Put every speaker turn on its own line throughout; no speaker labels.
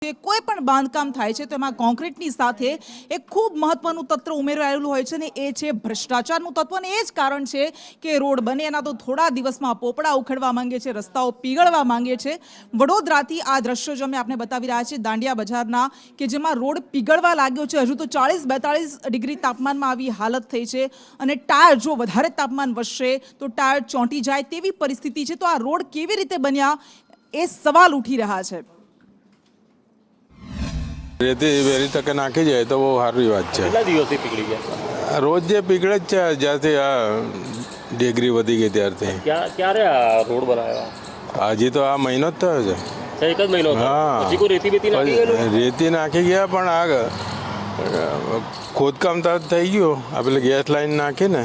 છે, કોઈ પણ બાંધકામ થાય છે તો એમાં કોન્ક્રીટની સાથે એક ખૂબ મહત્વનું તત્વ ઉમેરાયેલું હોય છે ને એ છે ભ્રષ્ટાચારનું તત્વ. અને એ જ કારણ છે કે રોડ બને એના તો થોડા દિવસમાં પોપડા ઉખડવા માંગે છે, રસ્તાઓ પીગળવા માંગે છે. વડોદરાથી આ દ્રશ્યો જો અમે આપને બતાવી રહ્યા છીએ દાંડિયા બજારના, કે જેમાં રોડ પીગળવા લાગ્યો છે. હજુ તો 40-42 ડિગ્રી તાપમાનમાં આવી હાલત થઈ છે અને ટાયર જો વધારે તાપમાન વધશે તો ટાયર ચોંટી જાય તેવી પરિસ્થિતિ છે. તો આ રોડ કેવી રીતે બન્યા એ સવાલ ઉઠી રહ્યા છે.
રેતી વહેલી તકે નાખી જાય તો બહુ સારી વાત છે.
કેટલા દિવસથી પીગળી ગયા?
રોજ જે પીગળે જ છે જ્યારથી આ ડિગ્રી વધી ગઈ ત્યારથી.
ક્યારે આ રોડ બનાવ્યો?
હજી તો આ મહિનો જ થયો છે.
એક જ મહિનો થયો.
હા.
પછી કોઈ રેતી બેતી નાખી ગયેલું?
રેતી નાખી ગયા પણ આ ખોદકામ તો થઈ ગયું. આ પેલી ગેસ લાઈન નાખીને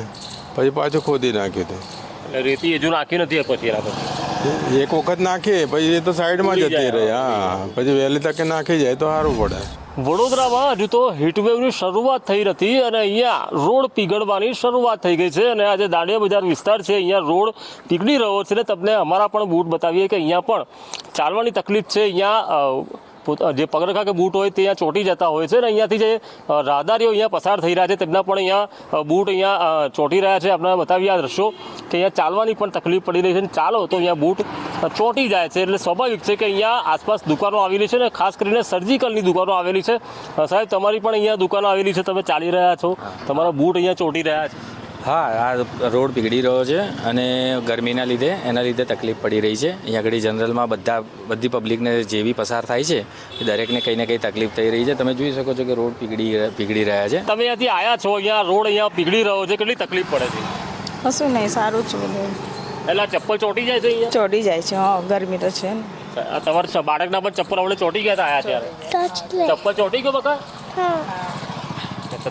પછી પાછું ખોદી નાખ્યું હતું.
એટલે રેતી હજુ નાખી નથી પછી એના પછી?
એક વખત નાખીએ પછી એ તો સાઈડમાં જતી રહી. હા, પછી વહેલી તકે નાખી જાય તો સારું પડે.
વડોદરામાં હજુ તો હીટવેવની શરૂઆત થઈ નથી અને અહીંયા રોડ પીગળવાની શરૂઆત થઈ ગઈ છે. અને આજે દાંડિયા બજાર વિસ્તાર છે, અહીંયા રોડ પીગળી રહ્યો છે. ને તમને અમારા પણ બૂટ બતાવીએ કે અહીંયા પણ ચાલવાની તકલીફ છે. અહીંયા જે પગરખા કે બૂટ હોય તે અહીંયા ચોંટી જતા હોય છે. અને અહીંયાથી જે રાહદારીઓ અહીંયા પસાર થઈ રહ્યા છે તેમના પણ અહીંયા બૂટ અહીંયા ચોંટી રહ્યા છે. આપણે બતાવીએ આ દ્રશ્યો કે અહીંયા ચાલવાની પણ તકલીફ પડી રહી છે. ચાલો તો અહીંયા બૂટ ચોંટી જાય છે. એટલે સ્વાભાવિક છે કે અહીંયા આસપાસ દુકાનો આવેલી છે ને ખાસ કરીને સર્જિકલની દુકાનો આવેલી છે. સાહેબ, તમારી પણ અહીંયા દુકાનો આવેલી છે, તમે ચાલી રહ્યા છો, તમારા બૂટ અહીંયા ચોંટી રહ્યા છે.
હા, આ રોડ પીગળી રહ્યો છે અને ગરમીના લીધે એના લીધે તકલીફ પડી રહી છે. અહીંયા આગળ જનરલમાં બધી પબ્લિકને જે બી પસાર થાય છે એ દરેકને કંઈ ને કંઈ તકલીફ થઈ રહી છે. તમે જોઈ શકો છો કે રોડ પીગળી રહ્યા છે.
તમે અહીંયાથી આવ્યા છો, અહીંયા રોડ અહીંયા પીગળી રહ્યો છે, કેટલી તકલીફ પડે છે?
કશું નહીં, સારું છે બધું.
એટલે ચપ્પલ ચોંટી જાય છે અહીંયા?
ચોટી જાય છે. હા, ગરમી તો છે ને.
તમારા બાળકના પણ ચપ્પલ આપણે ચોંટી ગયા હતા આયા ત્યારે? ચપ્પલ ચોંટી ગયો બકા?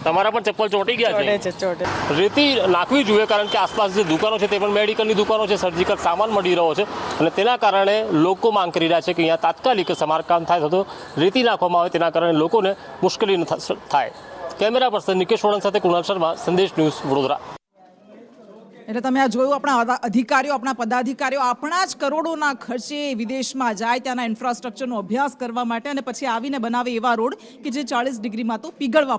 તમારા પણ ચપ્પલ ચોંટી ગયા છે?
ચોટે.
રેતી નાખવી જોઈએ કારણ કે આસપાસ જે દુકાનો છે તે પણ મેડિકલની દુકાનો છે, સર્જિકલ સામાન મળી રહ્યો છે અને તેના કારણે લોકો માંગ કરી રહ્યા છે કે અહીંયા તાત્કાલિક સમારકામ થાય તો રેતી નાખવામાં આવે, તેના કારણે લોકોને મુશ્કેલી ન થાય. કેમેરા પર્સન નિકેશ વળન સાથે કુણાલ શર્મા, સંદેશ ન્યૂઝ, વડોદરા.
એટલે તમે આ જોયું, આપણા અધિકારીઓ, આપણા પદાધિકારીઓ આપણા જ કરોડોના ખર્ચે વિદેશમાં જાય ત્યાંના ઇન્ફ્રાસ્ટ્રક્ચરનો અભ્યાસ કરવા માટે અને પછી આવીને બનાવે એવા રોડ કે જે 40 ડિગ્રીમાં તો પીગળવા